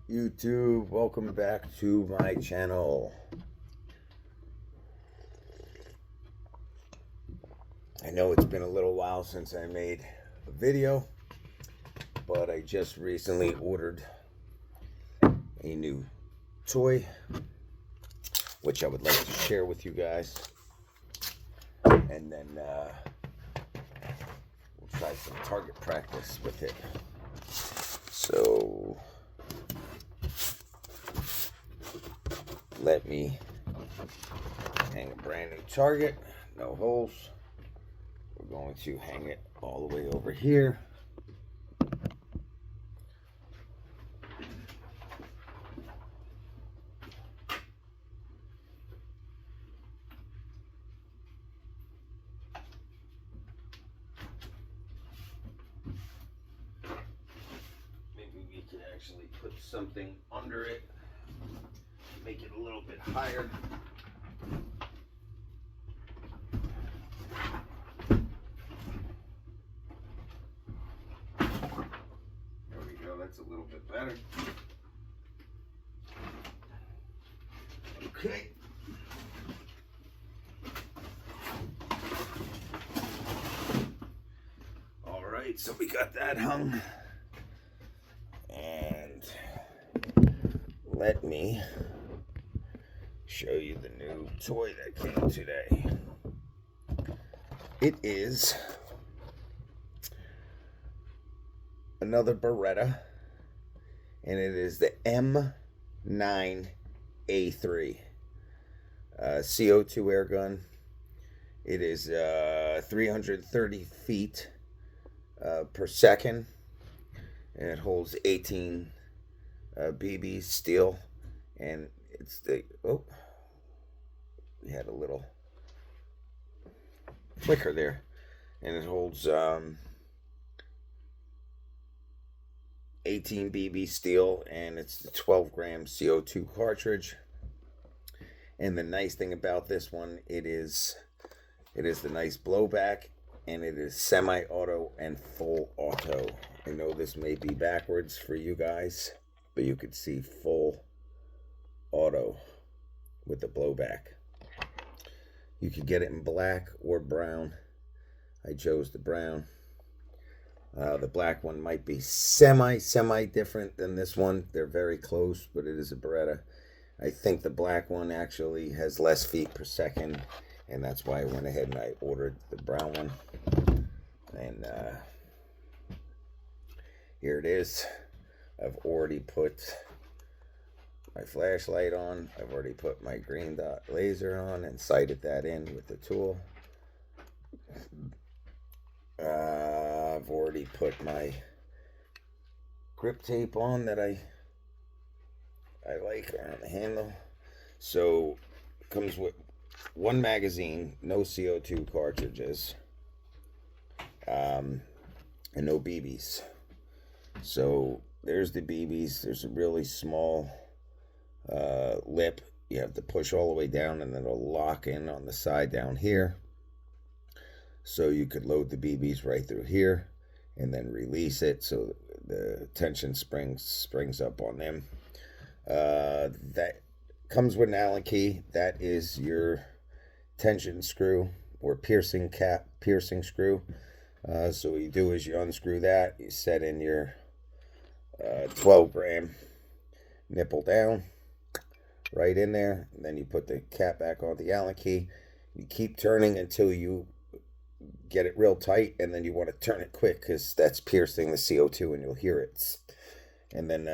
YouTube, welcome back to my channel. I know it's been a little while since I made a video, but I just recently ordered a new toy, which I would like to share with you guys. And then we'll try some target practice with it. So let me hang a brand new target, no holes. We're going to hang it all the way over here. Maybe we can actually put something under it, make it a little bit higher. There we go, that's a little bit better. Okay. All right, so we got that hung. And let me show you the new toy that came today. It is another Beretta, and it is the M9A3 CO2 air gun. It is 330 feet per second, and it holds 18 BB steel, and it's the we had a little flicker there, and it holds 18 BB steel, and it's the 12-gram CO2 cartridge. And the nice thing about this one, it is the nice blowback, and it is semi-auto and full auto. I know this may be backwards for you guys, but you could see full auto with the blowback. You could get it in black or brown. I chose the brown. The black one might be semi different than this one. They're very close, but it is a Beretta. I think the black one actually has less feet per second, and that's why I went ahead and I ordered the brown one. And here it is. I've already put my flashlight on. I've already put my green dot laser on and sighted that in with the tool. I've already put my grip tape on that I like around the handle. So it comes with one magazine, no CO2 cartridges, and no BBs. So there's the BBs. There's a really small lip. You have to push all the way down, and then it'll lock in on the side down here. So you could load the BBs right through here and then release it so the tension springs up on them. That comes with an Allen key. That is your tension screw or piercing screw. So what you do is you unscrew that, you set in your 12-gram nipple down right in there, and then you put the cap back on the Allen key. You keep turning until you get it real tight, and then you want to turn it quick because that's piercing the CO2 and you'll hear it. And then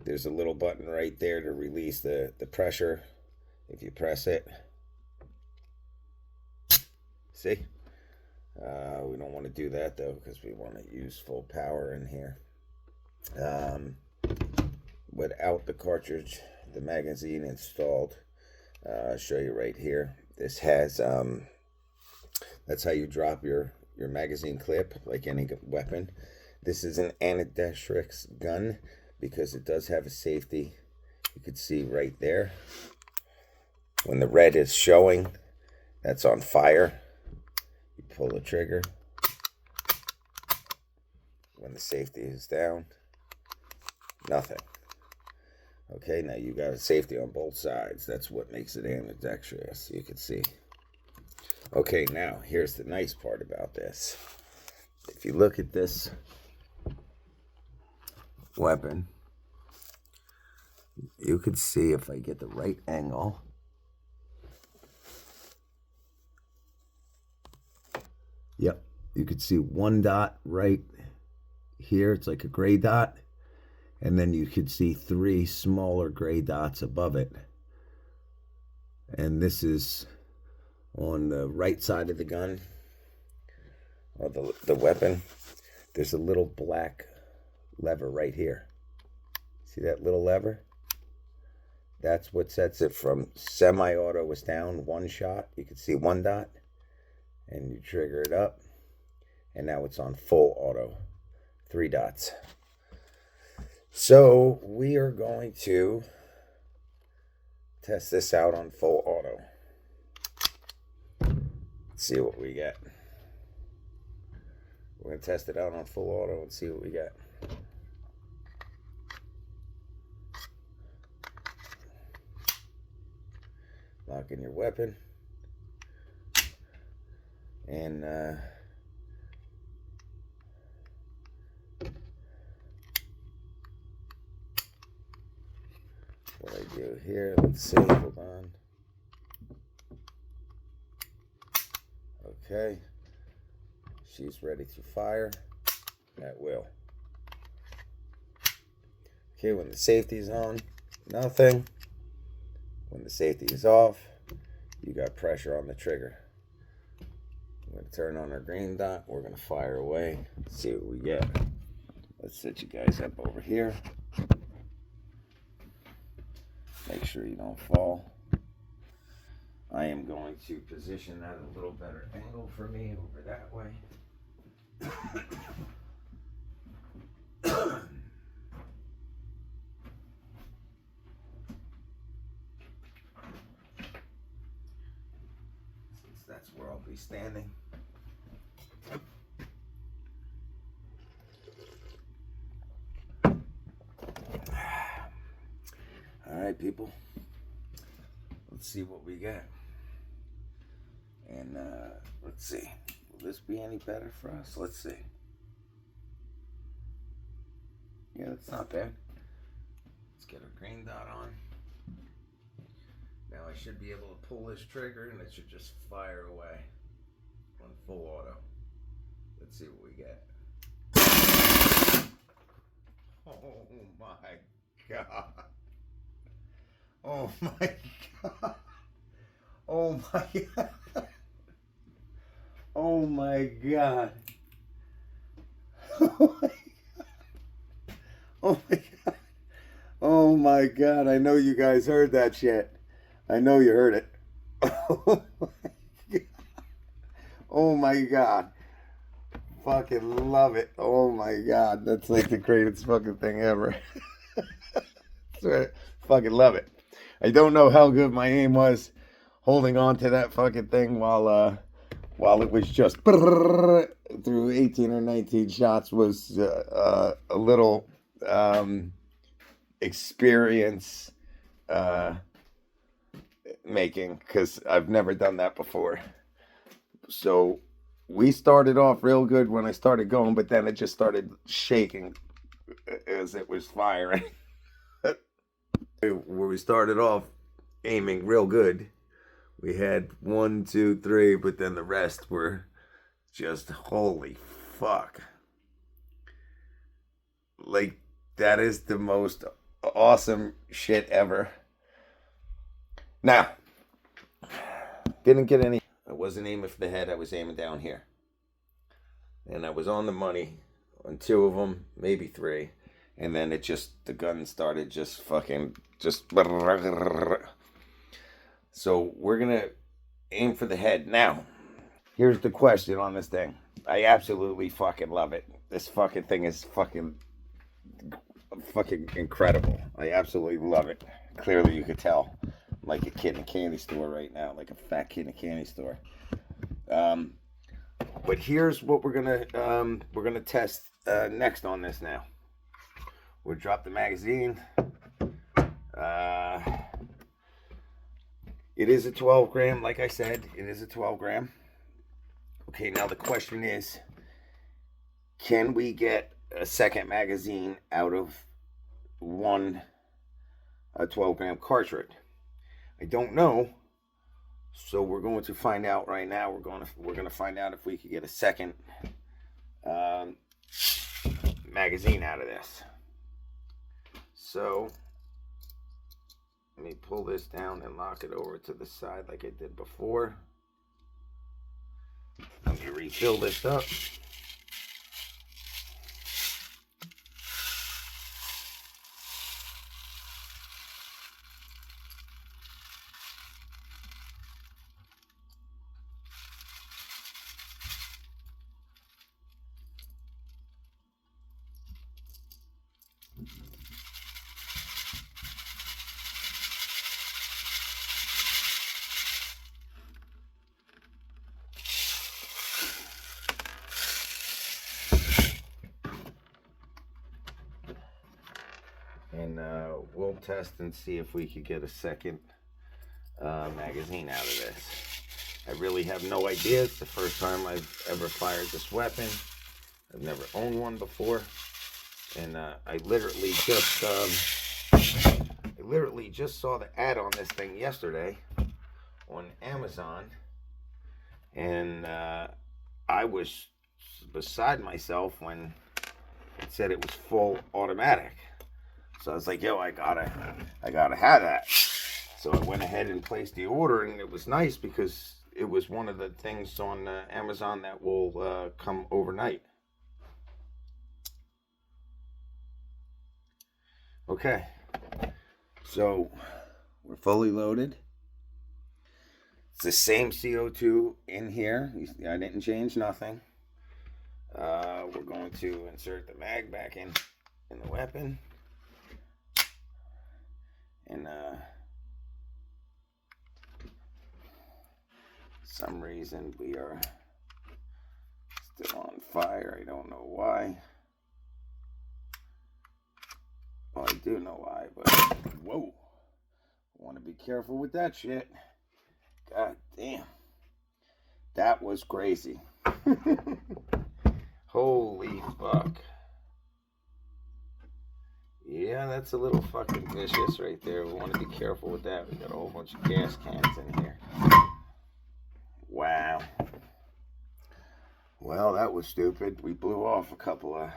there's a little button right there to release the pressure. If you press it, see, we don't want to do that though because we want to use full power in here. Without the cartridge, the magazine installed, I'll show you right here. This has that's how you drop your magazine clip, like any weapon. This is an ambidextrous gun because it does have a safety. You can see right there when the red is showing, that's on fire. You pull the trigger. When the safety is down, Nothing. Okay, now you got a safety on both sides. That's what makes it ambidextrous, you can see. Okay, now here's the nice part about this. If you look at this weapon, you could see, if I get the right angle, yep, you could see one dot right here. It's like a gray dot. And then you could see 3 smaller gray dots above it. And this is on the right side of the gun, or the weapon. There's a little black lever right here. See that little lever? That's what sets it from semi-auto was down, 1 shot. You can see 1 dot. And you trigger it up. And now it's on full auto, 3 dots. So we are going to test this out on full auto. Let's see what we get. We're going to test it out on full auto and see what we get. Lock in your weapon. And what I do here, let's see, hold on. Okay, she's ready to fire at will. Okay, when the safety is on, nothing. When the safety is off, you got pressure on the trigger. I'm going to turn on our green dot. We're going to fire away. See what we get. Let's set you guys up over here. Make sure you don't fall. I am going to position that a little better angle for me over that way. Since that's where I'll be standing. All right, people. Let's see what we got. And let's see. Will this be any better for us? Let's see. Yeah, that's not bad. Let's get our green dot on. Now I should be able to pull this trigger and it should just fire away on full auto. Let's see what we get. Oh my God. Oh my God. Oh my God. Oh my God. Oh my God. Oh my God. Oh my God. I know you guys heard that shit. I know you heard it. Oh my God. Oh my God. Fucking love it. Oh my God. That's like the greatest fucking thing ever. I fucking love it. I don't know how good my aim was holding on to that fucking thing while it was just through 18 or 19 shots was a little experience making, because I've never done that before. So we started off real good when I started going, but then it just started shaking as it was firing. Where we started off aiming real good, we had 1, 2, 3, but then the rest were just holy fuck. Like, that is the most awesome shit ever. Now, didn't get any. I wasn't aiming for the head, I was aiming down here. And I was on the money on 2 of them, maybe 3. And then it just, the gun started just fucking, just. So we're going to aim for the head. Now, here's the question on this thing. I absolutely fucking love it. This fucking thing is fucking incredible. I absolutely love it. Clearly you could tell. I'm like a kid in a candy store right now. Like a fat kid in a candy store. But here's what we're gonna test next on this now. We'll drop the magazine. It is a 12 gram, like I said, it is a 12 gram. Okay, now the question is, can we get a second magazine out of one 12 gram cartridge? I don't know, so we're going to find out right now. We're going to find out if we could get a second magazine out of this. So let me pull this down and lock it over to the side like I did before. Let me refill this up. And we'll test and see if we could get a second magazine out of this. I really have no idea. It's the first time I've ever fired this weapon. I've never owned one before, and I literally just saw the ad on this thing yesterday on Amazon, and I was beside myself when it said it was full automatic. So I was like, yo, I gotta have that. So I went ahead and placed the order, and it was nice because it was one of the things on Amazon that will come overnight. Okay, so we're fully loaded. It's the same CO2 in here. I didn't change nothing. We're going to insert the mag back in the weapon. And some reason we are still on fire. I don't know why. Well, I do know why, but whoa. I want to be careful with that shit. God damn. That was crazy. Holy fuck. Yeah, that's a little fucking vicious right there. We want to be careful with that. We got a whole bunch of gas cans in here. Wow. Well, that was stupid. We blew off a couple of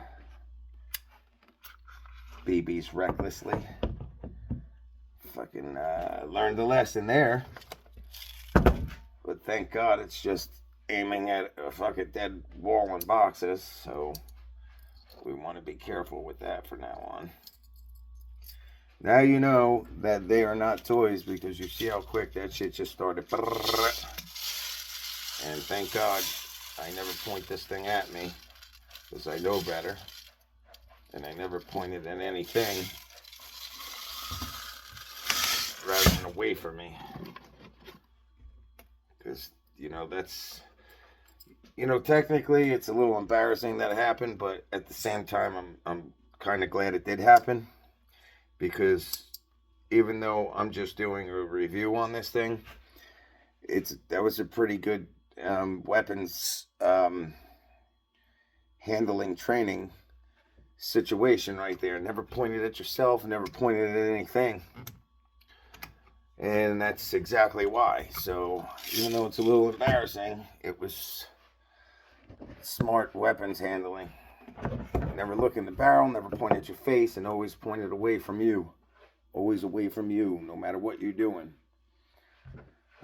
BBs recklessly. Fucking learned the lesson there. But thank God it's just aiming at a fucking dead wall in boxes. So we want to be careful with that from now on. Now you know that they are not toys, because you see how quick that shit just started. And thank God I never point this thing at me, because I know better. And I never pointed at anything rather than away from me. Because, you know, that's, you know, technically it's a little embarrassing that it happened, but at the same time I'm kind of glad it did happen. Because even though I'm just doing a review on this thing, that was a pretty good weapons handling training situation right there. Never pointed at yourself, never pointed at anything. And that's exactly why. So even though it's a little embarrassing, it was smart weapons handling. Never look in the barrel, never point at your face, and always point it away from you. Always away from you, no matter what you're doing.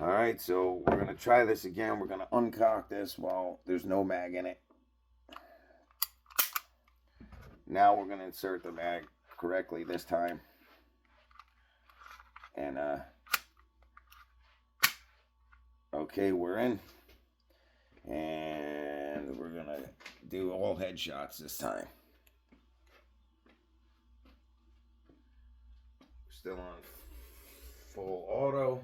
Alright, so we're going to try this again. We're going to uncock this while there's no mag in it. Now we're going to insert the mag correctly this time. And, okay, we're in. And we're going to do all headshots this time. Still on full auto.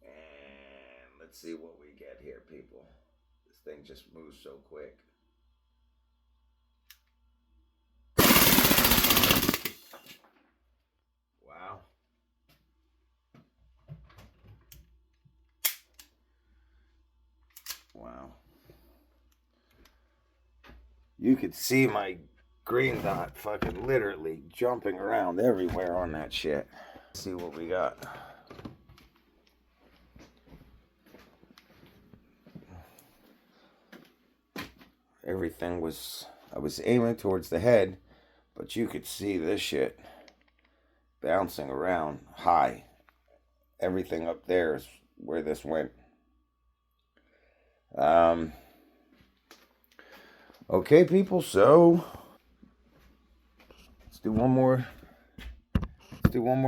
And let's see what we get here, people. This thing just moves so quick. You could see my green dot fucking literally jumping around everywhere on that shit. Let's see what we got. Everything was, I was aiming towards the head, but you could see this shit bouncing around high. Everything up there is where this went. Okay, people, so let's do one more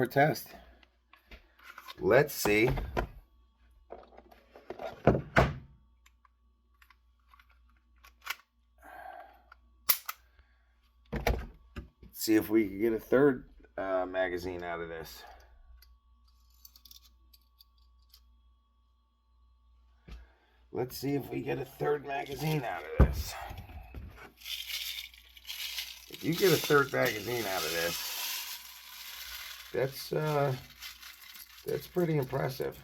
test. Let's see if we can get a third magazine out of this. Let's see if we get a third magazine out of this. If you get a third magazine out of this, that's pretty impressive.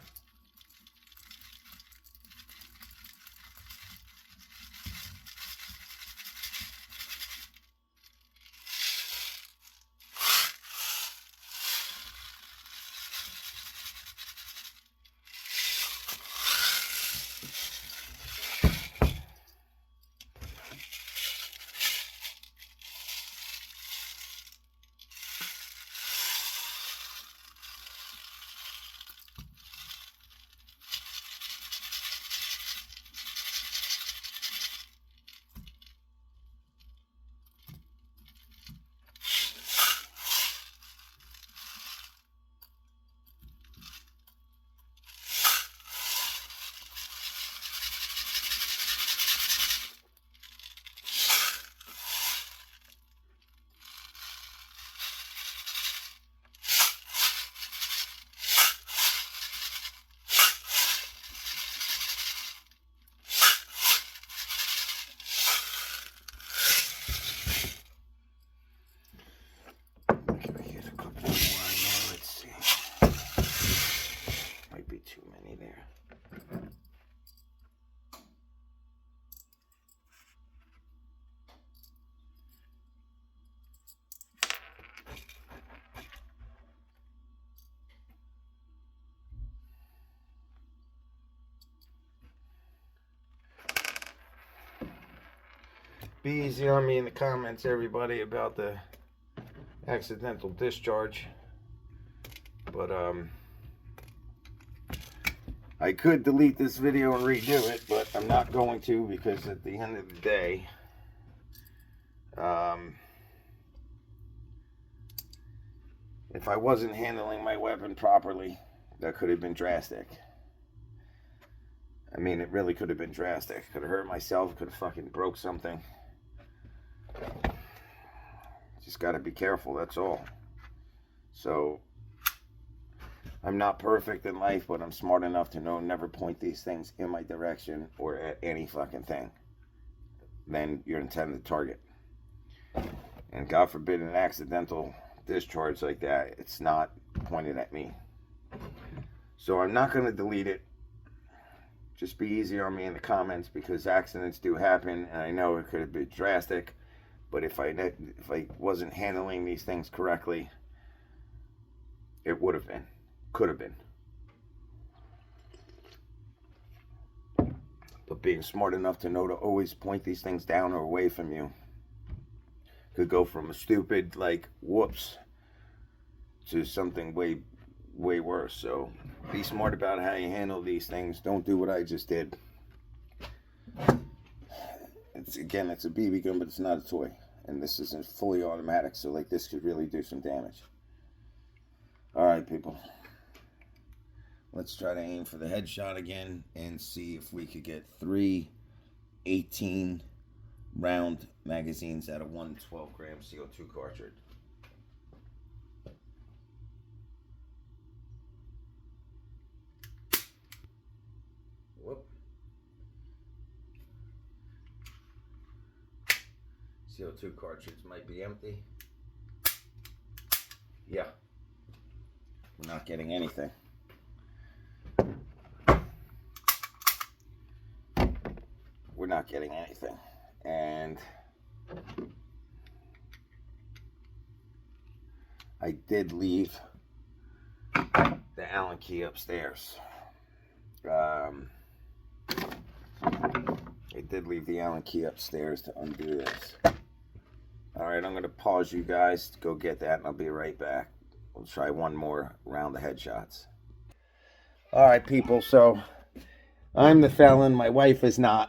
Be easy on me in the comments, everybody, about the accidental discharge. But I could delete this video and redo it, but I'm not going to, because at the end of the day, if I wasn't handling my weapon properly, that could have been drastic. I mean, it really could have been drastic. Could have hurt myself, could have fucking broke something. Just got to be careful, that's all. So, I'm not perfect in life, but I'm smart enough to know never point these things in my direction or at any fucking thing. Then your intended target. And God forbid an accidental discharge like that, it's not pointed at me. So I'm not going to delete it. Just be easy on me in the comments, because accidents do happen, and I know it could have been drastic. But if I wasn't handling these things correctly, it would have been. Could have been. But being smart enough to know to always point these things down or away from you could go from a stupid, like, whoops, to something way, way worse. So be smart about how you handle these things. Don't do what I just did. It's a BB gun, but it's not a toy. And this isn't fully automatic, so like this could really do some damage. Alright, people. Let's try to aim for the headshot again and see if we could get 3 18 round magazines out of one 12-gram CO2 cartridge. Whoop. CO2 cartridge might be empty. Yeah. We're not getting anything. We're not getting anything. And I did leave the Allen key upstairs. I did leave the Allen key upstairs to undo this. Alright, I'm going to pause you guys to go get that, and I'll be right back. We'll try one more round of headshots. Alright, people, so I'm the felon. My wife is not.